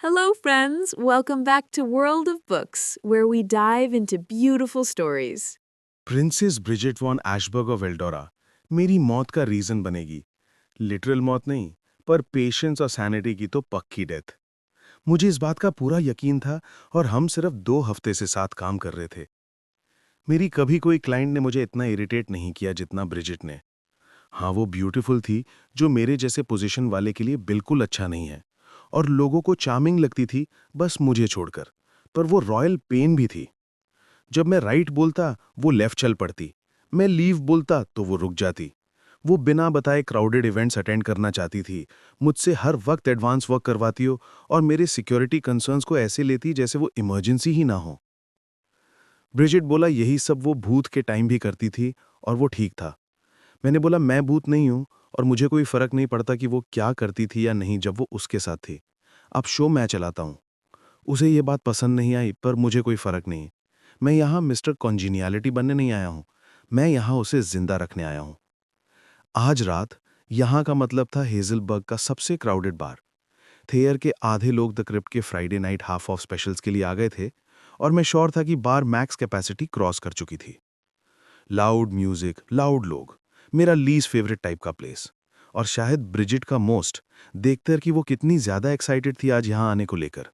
Hello, friends. Welcome back to World of Books, where we dive into beautiful stories. Princess Bridget von Ashburg of Eldora मेरी मौत का reason बनेगी। Literal मौत नहीं, पर patience और सैनिटी की तो पक्की डेथ। मुझे इस बात का पूरा यकीन था और हम सिर्फ 2 हफ्ते से साथ काम कर रहे थे। मेरी कभी कोई क्लाइंट ने मुझे इतना इरिटेट नहीं किया जितना ब्रिजेट ने। हाँ, वो ब्यूटीफुल थी, जो मेरे जैसे पोजीशन वाले के लिए बिल्कुल अच्छा नहीं है, और लोगों को चार्मिंग लगती थी, बस मुझे छोड़कर। पर वो रॉयल पेन भी थी। जब मैं राइट बोलता वो लेफ्ट चल पड़ती, मैं लीव बोलता तो वो रुक जाती। वो बिना बताए क्राउडेड इवेंट्स अटेंड करना चाहती थी, मुझसे हर वक्त एडवांस वर्क करवाती हो, और मेरे सिक्योरिटी कंसर्न्स को ऐसे लेती जैसे वो इमरजेंसी ही ना हो। ब्रिजिट बोला यही सब वो भूत के टाइम भी करती थी, और वो ठीक था। मैंने बोला मैं भूत नहीं हूं, और मुझे कोई फर्क नहीं पड़ता कि वो क्या करती थी या नहीं जब वो उसके साथ थी। अब शो मैं चलाता हूं। उसे ये बात पसंद नहीं आई, पर मुझे कोई फर्क नहीं। मैं यहाँ मिस्टर कॉन्जीनियलिटी बनने नहीं आया हूँ, मैं यहाँ उसे जिंदा रखने आया हूँ। आज रात यहाँ का मतलब था हेजलबर्ग का सबसे क्राउडेड बार। थेयर के आधे लोग द क्रिप्ट के Friday night half of specials के लिए आ गए थे, और मैं श्योर था कि बार मैक्स कैपेसिटी क्रॉस कर चुकी थी। लाउड म्यूजिक, लाउड लोग, मेरा लीस्ट फेवरेट टाइप का प्लेस। और शायद ब्रिजिट का मोस्ट, देखकर कि वो कितनी ज्यादा एक्साइटेड थी आज यहाँ आने को लेकर।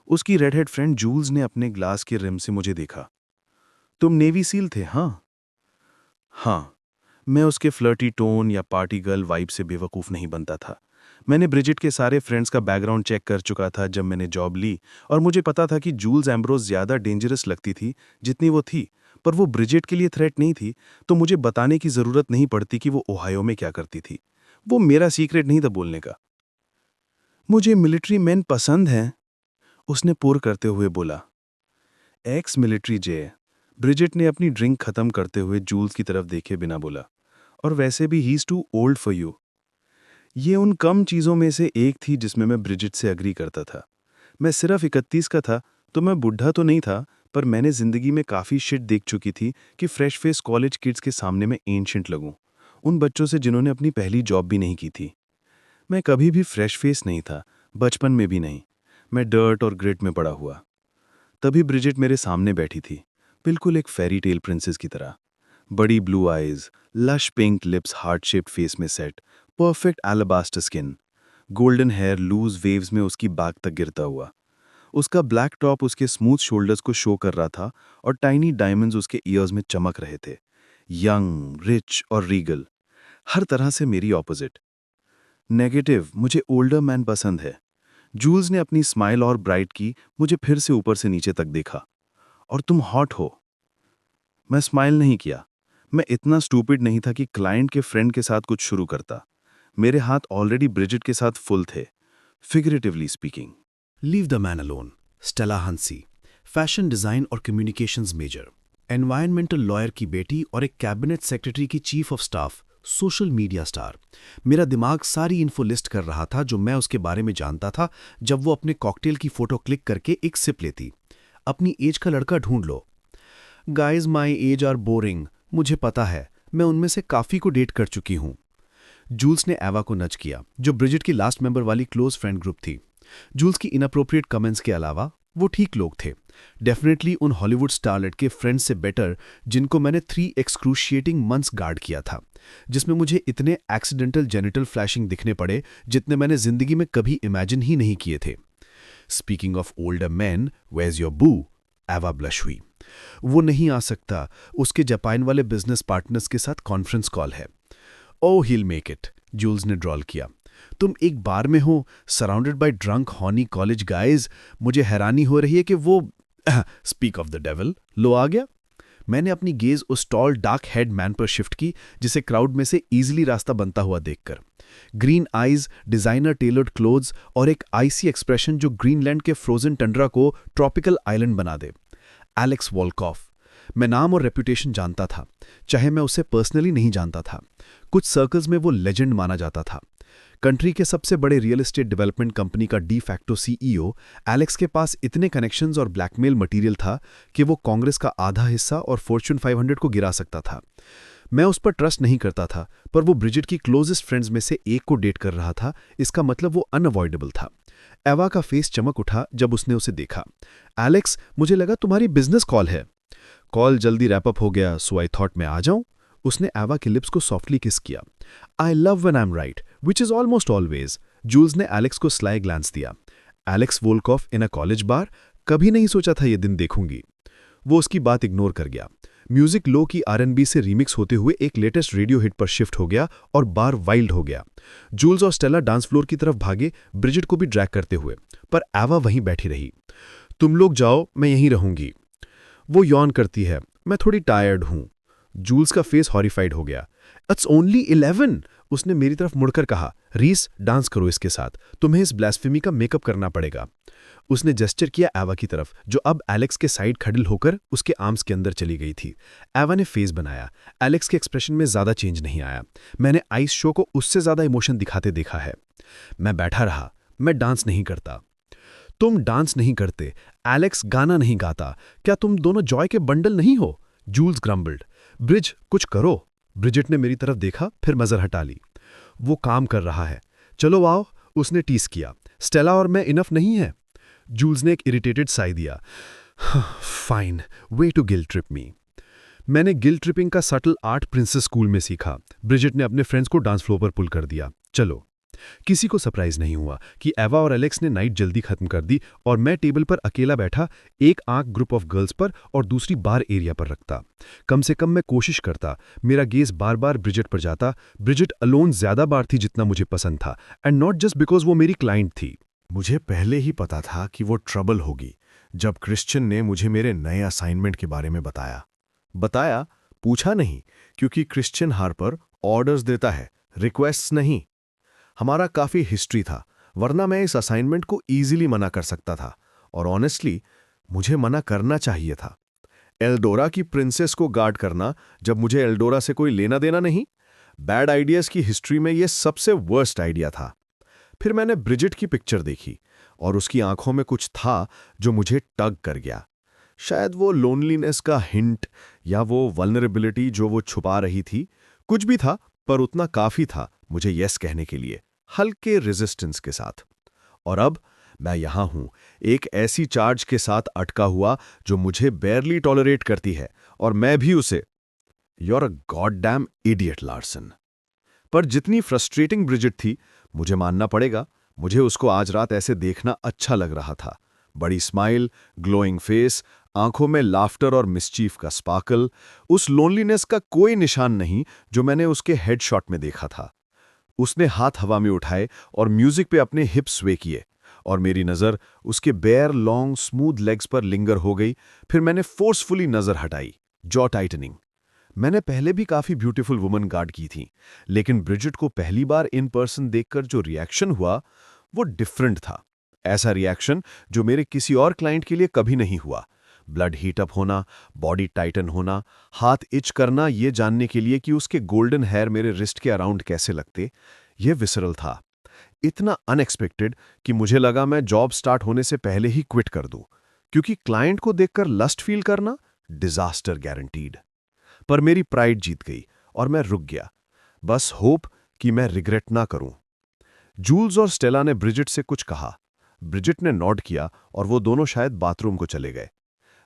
उसकी रेड हेड फ्रेंड जूल्स ने अपने ग्लास के रिम से मुझे देखा। तुम नेवी सील थे, हाँ? हाँ। मैं उसके फ्लर्टी टोन या पार्टी गर्ल वाइब से बेवकूफ़ नहीं बनता था। मैंने ब्रिजिट के सारे फ्रेंड्स का बैकग्राउंड चेक कर चुका था जब मैंने जॉब ली, और मुझे पता था कि जूल्स एम्ब्रोस ज़्यादा डेंजरस लगती थी जितनी वो थी, पर वो ब्रिजिट के लिए थ्रेट नहीं थी, तो मुझे बताने की ज़रूरत नहीं पड़ती कि वो ओहायो में क्या करती थी। वो मेरा सीक्रेट नहीं था बोलने का। मुझे मिलिट्री मैन पसंद हैं, उसने पुर करते हुए बोला। एक्स मिलिट्री जे। ब्रिजिट ने अपनी ड्रिंक खत्म करते हुए जूल्स की तरफ देखे बिना बोला, और वैसे भी he is too old for you. ये उन कम चीज़ों में से एक थी जिसमें मैं ब्रिजिट से अग्री करता था। मैं सिर्फ 31 का था, तो मैं बुढ़ा तो नहीं था, पर मैंने जिंदगी में काफ़ी शिट देख चुकी थी कि फ्रेश फेस कॉलेज किड्स के सामने मैं एंशिएंट लगूं, उन बच्चों से जिन्होंने अपनी पहली जॉब भी नहीं की थी। मैं कभी भी फ्रेश फेस नहीं था, बचपन में भी नहीं। मैं डर्ट और ग्रिट में पड़ा हुआ। तभी ब्रिजिट मेरे सामने बैठी थी, बिल्कुल एक फेरी टेल प्रिंसेस की तरह। बड़ी blue eyes, lush pink lips heart shaped face में set, perfect alabaster skin, golden hair loose waves में उसकी बैक तक गिरता हुआ। उसका ब्लैक टॉप उसके स्मूथ शोल्डर्स को शो कर रहा था, और टाइनी डायमंड्स उसके ईयर्स में चमक रहे थे। यंग, रिच और रीगल, हर तरह से मेरी ऑपोजिट। नेगेटिव, मुझे ओल्डर मैन पसंद है। जूल्स ने अपनी स्माइल और ब्राइट की, मुझे फिर से ऊपर से नीचे तक देखा। और तुम हॉट हो। मैं स्माइल नहीं किया। मैं इतना स्टूपिड नहीं था कि क्लाइंट के फ्रेंड के साथ कुछ शुरू करता। मेरे हाथ ऑलरेडी ब्रिजिट के साथ फुल थे, figuratively speaking. Leave the man alone. Stella हंसी, फैशन डिजाइन और कम्युनिकेशंस मेजर, एनवायरमेंटल लॉयर की बेटी और एक कैबिनेट सेक्रेटरी की chief of staff, social media star. मेरा दिमाग सारी इन्फो लिस्ट कर रहा था जो मैं उसके बारे में जानता था जब वो अपने कॉकटेल की फोटो क्लिक करके एक सिप लेती। अपनी एज का लड़का ढूंढ लो। Guys my age are boring, मुझे पता है, मैं उनमें से काफी को डेट कर चुकी हूं। जूल्स ने एवा को नच किया, जो ब्रिजिट की लास्ट मेंबर वाली क्लोज फ्रेंड ग्रुप थी। जूल्स की इनअप्रोप्रिएट कमेंट्स के अलावा वो ठीक लोग थे, डेफिनेटली उन हॉलीवुड स्टारलेट के फ्रेंड्स से बेटर जिनको मैंने 3 एक्सक्रूशिएटिंग मंथ्स गार्ड किया था, जिसमें मुझे इतने एक्सीडेंटल जेनिटल फ्लैशिंग दिखने पड़े जितने मैंने जिंदगी में कभी इमेजिन ही नहीं किए थे। Speaking of older man, where's your boo? Ava blush हुई। वो नहीं आ सकता, उसके जापान वाले बिजनेस पार्टनर्स के साथ कॉन्फ्रेंस कॉल है। ओ हील मेक इट, जूल्स ने ड्रॉल किया। तुम एक बार में हो, surrounded by drunk horny college guys. मुझे हैरानी हो रही है कि वो स्पीक ऑफ द डेविल, लो आ गया। मैंने अपनी गेज उस टॉल डार्क हेड मैन पर शिफ्ट की जिसे क्राउड में से इजीली रास्ता बनता हुआ देखकर। Green eyes, designer tailored clothes और एक आइसी एक्सप्रेशन जो ग्रीनलैंड के फ्रोजन टंड्रा को ट्रॉपिकल आइलैंड बना दे। एलेक्स वॉलकॉफ। मैं नाम और रेपुटेशन जानता था, चाहे मैं उसे पर्सनली नहीं जानता था। कुछ सर्कल्स में वो लेजेंड माना जाता था। कंट्री के सबसे बड़े रियल एस्टेट डेवलपमेंट कंपनी का डी फैक्टो सीईओ एलेक्स के पास इतने कनेक्शंस और ब्लैकमेल मटेरियल था कि वो कांग्रेस का आधा हिस्सा और फॉर्च्यून 500 को गिरा सकता था। मैं उस पर ट्रस्ट नहीं करता था, पर वो ब्रिजिट की क्लोजेस्ट फ्रेंड्स में से एक को डेट कर रहा था, इसका मतलब वो अनअवॉइडेबल था। एवा का फेस चमक उठा जब उसने उसे देखा। एलेक्स, मुझे लगा तुम्हारी बिजनेस कॉल है। कॉल जल्दी रैप अप हो गया, सो आई थॉट मैं आ जाऊं। उसने एवा के लिप्स को सॉफ्टली किस किया। I love when I am right, which is almost always. Jules ने एलेक्स को स्लाई ग्लांस दिया। Alex Volkoff in a college bar, कभी नहीं सोचा था ये दिन देखूंगी। वो उसकी बात इग्नोर कर गया। म्यूजिक लो की R&B से रीमिक्स होते हुए एक लेटेस्ट रेडियो हिट पर शिफ्ट हो गया और बार वाइल्ड हो गया। जूल्स और स्टेला डांस फ्लोर की तरफ भागे, ब्रिजिट को भी ड्रैग करते हुए, पर एवा वहीं बैठी रही। तुम लोग जाओ, मैं यहीं रहूंगी। वो यॉन करती है, मैं थोड़ी टायर्ड हूं। जूल्स का फेस हॉरिफाइड हो गया। इट्स ओनली 11, उसने मेरी तरफ मुड़कर कहा। रीस, डांस करो इसके साथ, तुम्हें इस ब्लास्फेमी का मेकअप करना पड़ेगा। उसने जेस्चर किया एवा की तरफ, जो अब एलेक्स के साइड खड़िल होकर उसके आर्म्स के अंदर चली गई थी। एवा ने फेस बनाया। एलेक्स के एक्सप्रेशन में ज्यादा चेंज नहीं आया। मैंने आइस शो को उससे ज्यादा इमोशन दिखाते देखा है। मैं बैठा रहा। मैं डांस नहीं करता। तुम डांस नहीं करते, एलेक्स गाना नहीं गाता, क्या तुम दोनों जॉय के बंडल नहीं हो? जूल्स ग्रम्बल्ड। ब्रिज, कुछ करो। ब्रिजिट ने मेरी तरफ देखा, फिर नजर हटा ली। वो काम कर रहा है, चलो आओ, उसने टीस किया। स्टेला और मैं इनफ नहीं है। जूल्स ने एक इरिटेटेड साई दिया। Fine, way to guilt trip me. मैंने गिल्ट ट्रिपिंग का सटल आर्ट प्रिंसेस स्कूल में सीखा। ब्रिजिट ने अपने फ्रेंड्स को डांस फ्लोर पर पुल कर दिया। चलो। किसी को सरप्राइज नहीं हुआ कि एवा और एलेक्स ने नाइट जल्दी खत्म कर दी और मैं टेबल पर अकेला बैठा, एक आंख ग्रुप ऑफ गर्ल्स पर और दूसरी बार एरिया पर रखता। कम से कम मैं कोशिश करता। मेरा गेज बार बार ब्रिजिट पर जाता। ब्रिजिट अलोन ज्यादा बार थी जितना मुझे पसंद था, एंड नॉट जस्ट बिकॉज वो मेरी क्लाइंट थी। मुझे पहले ही पता था कि वो ट्रबल होगी जब क्रिश्चियन ने मुझे मेरे नए असाइनमेंट के बारे में बताया, पूछा नहीं, क्योंकि क्रिश्चियन हार्पर ऑर्डर्स देता है, रिक्वेस्ट्स नहीं। हमारा काफी हिस्ट्री था, वरना मैं इस असाइनमेंट को इजीली मना कर सकता था, और ऑनेस्टली मुझे मना करना चाहिए था। एल्डोरा की प्रिंसेस को गार्ड करना जब मुझे एल्डोरा से कोई लेना देना नहीं। बैड आइडियाज की हिस्ट्री में यह सबसे वर्स्ट आइडिया था। फिर मैंने ब्रिजिट की पिक्चर देखी और उसकी आंखों में कुछ था जो मुझे टग कर गया। शायद वो लोनलीनेस का हिंट या वो वल्नरेबिलिटी जो वो छुपा रही थी। कुछ भी था, पर उतना काफी था मुझे यस कहने के लिए, हल्के रेजिस्टेंस के साथ। और अब मैं यहां हूं, एक ऐसी चार्ज के साथ अटका हुआ जो मुझे बेयरली टॉलरेट करती है, और मैं भी उसे। You're a goddamn idiot, Larsen. पर जितनी फ्रस्ट्रेटिंग ब्रिजिट थी, मुझे मानना पड़ेगा, मुझे उसको आज रात ऐसे देखना अच्छा लग रहा था। बड़ी स्माइल, ग्लोइंग फेस, आंखों में लाफ्टर और मिसचीफ का स्पार्कल, उस लोनलीनेस का कोई निशान नहीं जो मैंने उसके हेडशॉट में देखा था। उसने हाथ हवा में उठाए और म्यूजिक पे अपने हिप्स स्वे किए, और मेरी नज़र उसके बेयर लॉन्ग स्मूथ लेग्स पर लिंगर हो गई। फिर मैंने फोर्सफुली नज़र हटाई, जॉ टाइटनिंग। मैंने पहले भी काफी ब्यूटीफुल वुमन गार्ड की थी, लेकिन ब्रिजिट को पहली बार इन पर्सन देखकर जो रिएक्शन हुआ वो डिफरेंट था। ऐसा रिएक्शन जो मेरे किसी और क्लाइंट के लिए कभी नहीं हुआ। ब्लड हीट अप होना, बॉडी टाइटन होना, हाथ इच करना ये जानने के लिए कि उसके गोल्डन हेयर मेरे रिस्ट के अराउंड कैसे लगते, यह विसरल था। इतना अनएक्सपेक्टेड कि मुझे लगा मैं जॉब स्टार्ट होने से पहले ही क्विट कर दूं, क्योंकि क्लाइंट को देखकर लस्ट फील करना डिजास्टर गारंटीड। पर मेरी प्राइड जीत गई और मैं रुक गया, बस होप कि मैं रिग्रेट ना करूं। जूल्स और स्टेला ने ब्रिजिट से कुछ कहा। ब्रिजिट ने नॉड किया और वो दोनों शायद बाथरूम को चले गए।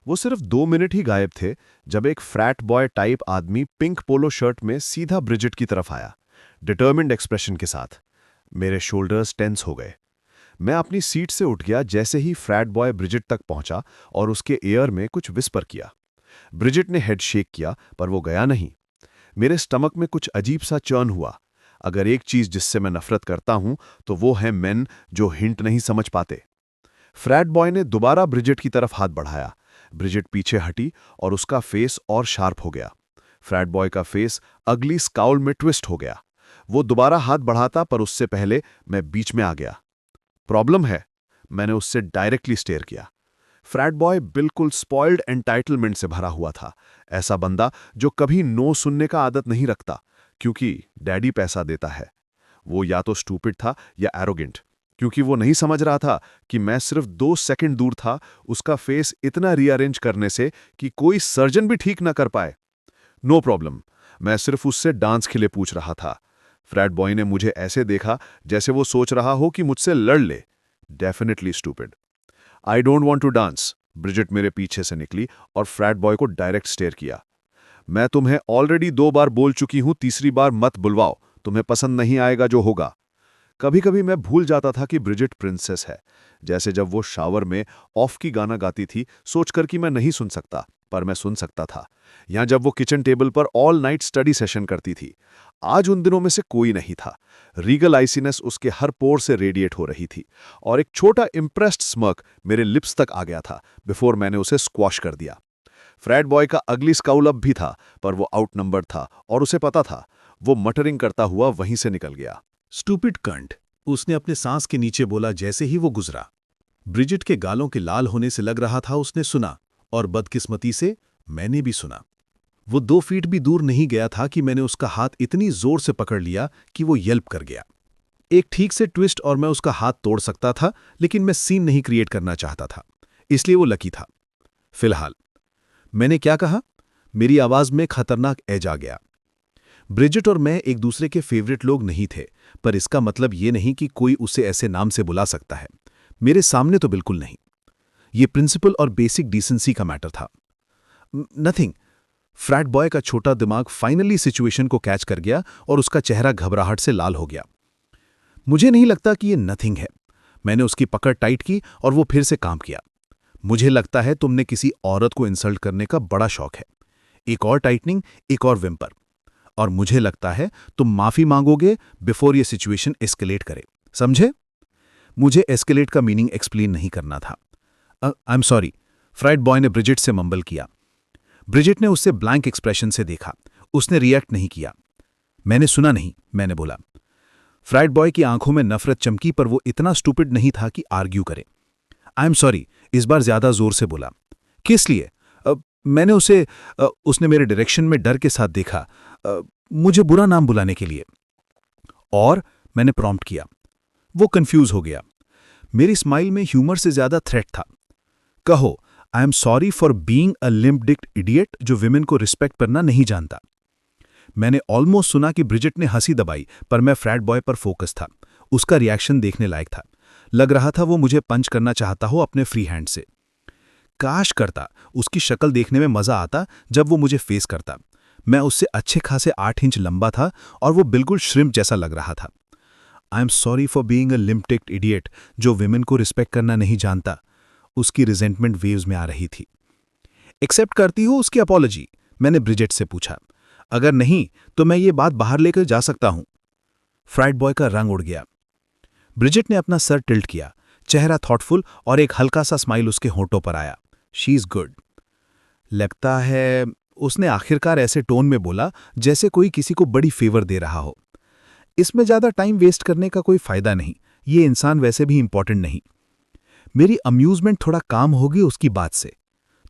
वो सिर्फ 2 मिनट ही गायब थे जब एक फ्रैट बॉय टाइप आदमी पिंक पोलो शर्ट में सीधा ब्रिजिट की तरफ आया, डिटर्मिन्ड एक्सप्रेशन के साथ। मेरे शोल्डर्स टेंस हो गए। मैं अपनी सीट से उठ गया जैसे ही फ्रैट बॉय ब्रिजिट तक पहुंचा और उसके एयर में कुछ विस्पर किया। ब्रिजिट ने हेड शेक किया, पर वो गया नहीं। मेरे स्टमक में कुछ अजीब सा चर्न हुआ। अगर एक चीज जिससे मैं नफरत करता हूं तो वो है मेन जो हिंट नहीं समझ पाते। फ्रैट बॉय ने दोबारा ब्रिजिट की तरफ हाथ बढ़ाया। ब्रिजिट पीछे हटी और उसका फेस और शार्प हो गया। फ्रैट बॉय का फेस अगली स्काउल में ट्विस्ट हो गया। वो दोबारा हाथ बढ़ाता, पर उससे पहले मैं बीच में आ गया। प्रॉब्लम है, मैंने उससे डायरेक्टली स्टेयर किया। फ्रैट बॉय बिल्कुल स्पॉइल्ड एंटाइटलमेंट से भरा हुआ था। ऐसा बंदा जो कभी नो सुनने का आदत नहीं रखता, क्योंकि डैडी पैसा देता है। वो या तो स्टूपिड था या एरोगेंट, क्योंकि वो नहीं समझ रहा था कि मैं सिर्फ 2 सेकंड दूर था उसका फेस इतना रीअरेंज करने से कि कोई सर्जन भी ठीक ना कर पाए। नो प्रॉब्लम, मैं सिर्फ उससे डांस के लिए पूछ रहा था। फ्रैट बॉय ने मुझे ऐसे देखा जैसे वो सोच रहा हो कि मुझसे लड़ ले। Definitely stupid. I don't want to dance. Brigitte मेरे पीछे से निकली और फ्रैट बॉय को डायरेक्ट स्टेयर किया। मैं तुम्हें ऑलरेडी 2 बार बोल चुकी हूं, तीसरी बार मत बुलवाओ, तुम्हें पसंद नहीं आएगा जो होगा। कभी कभी मैं भूल जाता था कि ब्रिजिट प्रिंसेस है, जैसे जब वो शावर में ऑफ की गाना गाती थी, सोचकर कि मैं नहीं सुन सकता, पर मैं सुन सकता था। या जब वो किचन टेबल पर ऑल नाइट स्टडी सेशन करती थी। आज उन दिनों में से कोई नहीं था। रीगल आइसीनेस उसके हर पोर से रेडिएट हो रही थी और एक छोटा इम्प्रेस्ड स्मर्क मेरे लिप्स तक आ गया था बिफोर मैंने उसे स्क्वॉश कर दिया। फ्रैट बॉय का अगली स्काउल अप भी था, पर वो आउटनंबर्ड था और उसे पता था। वो मटरिंग करता हुआ वहीं से निकल गया। स्टूपिड कंट, उसने अपने सांस के नीचे बोला जैसे ही वो गुजरा। ब्रिजिट के गालों के लाल होने से लग रहा था उसने सुना, और बदकिस्मती से मैंने भी सुना। वो 2 फीट भी दूर नहीं गया था कि मैंने उसका हाथ इतनी जोर से पकड़ लिया कि वो यल्प कर गया। एक ठीक से ट्विस्ट और मैं उसका हाथ तोड़ सकता था, लेकिन मैं सीन नहीं क्रिएट करना चाहता था, इसलिए वो लकी था। फिलहाल मैंने क्या कहा? मेरी आवाज में खतरनाक एज आ गया। ब्रिजिट और मैं एक दूसरे के फेवरेट लोग नहीं थे, पर इसका मतलब ये नहीं कि कोई उसे ऐसे नाम से बुला सकता है। मेरे सामने तो बिल्कुल नहीं। ये प्रिंसिपल और बेसिक डिसेंसी का मैटर था। नथिंग। फ्रैट बॉय का छोटा दिमाग फाइनली सिचुएशन को कैच कर गया और उसका चेहरा घबराहट से लाल हो गया। मुझे नहीं लगता कि ये नथिंग है। मैंने उसकी पकड़ टाइट की और वो फिर से काम किया। मुझे लगता है तुमने किसी औरत को इंसल्ट करने का बड़ा शौक है। एक और टाइटनिंग, एक और विम्पर। और मुझे लगता है तुम माफी मांगोगे बिफोर ये सिचुएशन एस्केलेट करे। समझे? मुझे एस्केलेट का मीनिंग एक्सप्लेन नहीं करना था। I am sorry, frat boy ने ब्रिजिट से मंबल किया। ब्रिजिट ने उससे ब्लैंक एक्सप्रेशन से देखा। उसने रिएक्ट नहीं किया। मैंने सुना नहीं, मैंने बोला। फ्रैट बॉय की आंखों में नफरत चमकी, पर वो इतना स्टूपिड नहीं था कि आर्ग्यू करे। आई एम सॉरी, इस बार ज्यादा जोर से बोला। किस लिए? मैंने उसे उसने मेरे डायरेक्शन में डर के साथ देखा। मुझे बुरा नाम बुलाने के लिए। और मैंने प्रॉम्प्ट किया। वो कंफ्यूज हो गया। मेरी स्माइल में ह्यूमर से ज्यादा थ्रेट था। कहो, I am sorry for being a limp-dicked idiot जो विमेन को रिस्पेक्ट करना नहीं जानता। मैंने ऑलमोस्ट सुना कि ब्रिजिट ने हंसी दबाई, पर मैं फ्रैट बॉय पर फोकस था। उसका रिएक्शन देखने लायक था। लग रहा था वो मुझे पंच करना चाहता हो अपने फ्री हैंड से। काश करता उसकी शक्ल देखने में मजा आता जब वो मुझे फेस करता। मैं उससे अच्छे खासे 8 इंच लंबा था और वो बिल्कुल श्रिम्प जैसा लग रहा था। I am sorry for being a limp-dicked idiot जो विमेन को रिस्पेक्ट करना नहीं जानता। उसकी रिजेंटमेंट वेव्स में आ रही थी। एक्सेप्ट करती हो उसकी अपॉलॉजी? मैंने ब्रिजिट से पूछा। अगर नहीं तो मैं ये बात बाहर लेकर जा सकता हूं। फ्रैट बॉय का रंग उड़ गया। ब्रिजिट ने अपना सर टिल्ट किया, चेहरा थॉटफुल, और एक हल्का सा स्माइल उसके होंठों पर आया। She is good. लगता है, उसने आखिरकार ऐसे टोन में बोला जैसे कोई किसी को बड़ी फेवर दे रहा हो। इसमें ज्यादा टाइम वेस्ट करने का कोई फायदा नहीं। ये इंसान वैसे भी इंपॉर्टेंट नहीं। मेरी अम्यूजमेंट थोड़ा काम होगी उसकी बात से।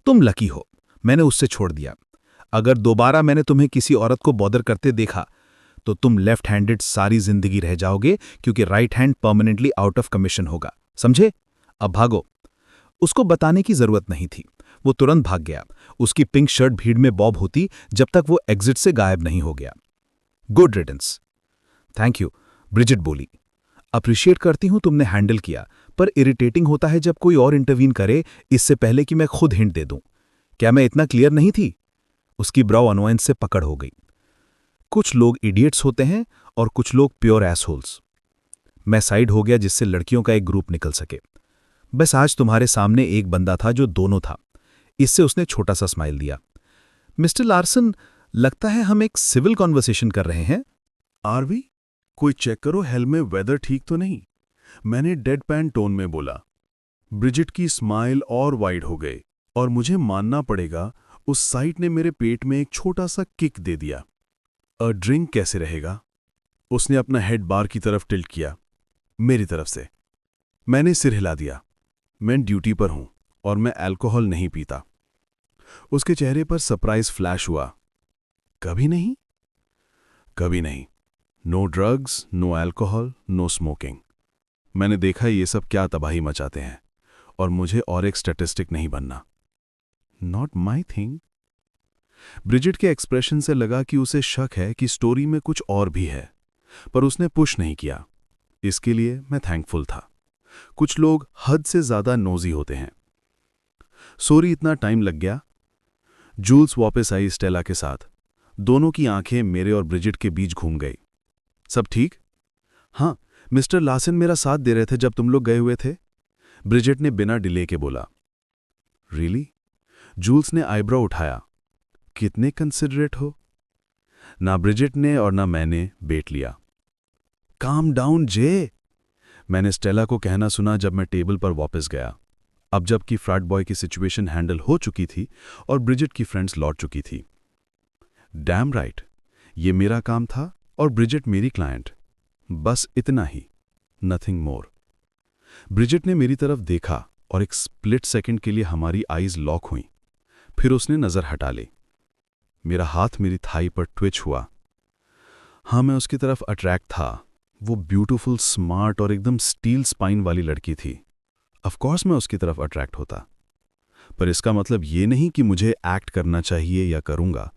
तुम लकी हो, मैंने उससे छोड़ दिया। अगर दोबारा मैंने तुम्हें किसी औरत को बॉदर करते देखा तो तुम लेफ्ट हैंडेड सारी जिंदगी रह जाओगे, क्योंकि right hand permanently out of commission होगा। समझे? अब भागो। उसको बताने की जरूरत नहीं थी। वो तुरंत भाग गया। उसकी पिंक शर्ट भीड़ में बॉब होती जब तक वो एग्जिट से गायब नहीं हो गया। गुड रिडंस। थैंक यू, ब्रिजिट बोली। अप्रिशिएट करती हूं तुमने हैंडल किया, पर इरिटेटिंग होता है जब कोई और इंटरवीन करे इससे पहले कि मैं खुद हिंट दे दूं। क्या मैं इतना क्लियर नहीं थी? उसकी ब्राउ अनोयंस से पकड़ हो गई। कुछ लोग इडियट्स होते हैं और कुछ लोग प्योर एसहोल्स। मैं साइड हो गया जिससे लड़कियों का एक ग्रुप निकल सके। बस आज तुम्हारे सामने एक बंदा था जो दोनों था। इससे उसने छोटा सा स्माइल दिया। मिस्टर लार्सन, लगता है हम एक सिविल कॉन्वर्सेशन कर रहे हैं। Are we? कोई चेक करो हेल में वेदर ठीक तो नहीं, मैंने डेड पैन टोन में बोला। ब्रिजिट की स्माइल और वाइड हो गई और मुझे मानना पड़ेगा उस साइट ने मेरे पेट में एक छोटा सा किक दे दिया। अ ड्रिंक कैसे रहेगा? उसने अपना हेड बार की तरफ टिल्ट किया, मेरी तरफ से। मैंने सिर हिला दिया। मैं ड्यूटी पर हूं और मैं अल्कोहल नहीं पीता। उसके चेहरे पर सरप्राइज फ्लैश हुआ। कभी नहीं? कभी नहीं। No drugs, no alcohol, no smoking. मैंने देखा ये सब क्या तबाही मचाते हैं, और मुझे और एक स्टैटिस्टिक नहीं बनना। Not my thing. ब्रिजिट के एक्सप्रेशन से लगा कि उसे शक है कि स्टोरी में कुछ और भी है, पर उसने पुश नहीं किया। इसके लिए मैं थैंकफुल था। कुछ लोग हद से ज्यादा नोजी होते हैं। सॉरी इतना टाइम लग गया। जूल्स वापस आई स्टेला के साथ। दोनों की आंखें मेरे और ब्रिजिट के बीच घूम गई। सब ठीक? हाँ, मिस्टर लासन मेरा साथ दे रहे थे जब तुम लोग गए हुए थे, ब्रिजिट ने बिना डिले के बोला। रियली? जूल्स ने आईब्रो उठाया। कितने कंसिडरेट हो। ना ब्रिजिट ने और ना मैंने बेट लिया। काम डाउन जे, मैंने स्टेला को कहना सुना जब मैं टेबल पर वापस गया। अब जबकि फ्रैट बॉय की सिचुएशन हैंडल हो चुकी थी और ब्रिजिट की फ्रेंड्स लौट चुकी थी। डैम राइट, ये मेरा काम था और ब्रिजिट मेरी क्लाइंट, बस इतना ही, नथिंग मोर। ब्रिजिट ने मेरी तरफ देखा और एक स्प्लिट सेकंड के लिए हमारी आईज लॉक हुई। फिर उसने नजर हटा ली। मेरा हाथ मेरी थाई पर ट्विच हुआ। हाँ, मैं उसकी तरफ अट्रैक्ट था। वो ब्यूटीफुल, स्मार्ट और एकदम स्टील स्पाइन वाली लड़की थी। ऑफ कोर्स मैं उसकी तरफ अट्रैक्ट होता, पर इसका मतलब ये नहीं कि मुझे एक्ट करना चाहिए या करूंगा।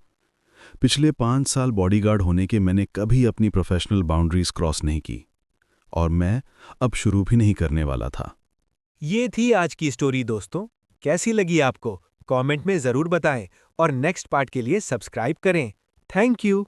पिछले 5 साल बॉडीगार्ड होने के मैंने कभी अपनी प्रोफेशनल बाउंड्रीज क्रॉस नहीं की, और मैं अब शुरू भी नहीं करने वाला था। ये थी आज की स्टोरी दोस्तों। कैसी लगी आपको? कमेंट में ज़रूर बताएं और नेक्स्ट पार्ट के लिए सब्सक्राइब करें। Thank you.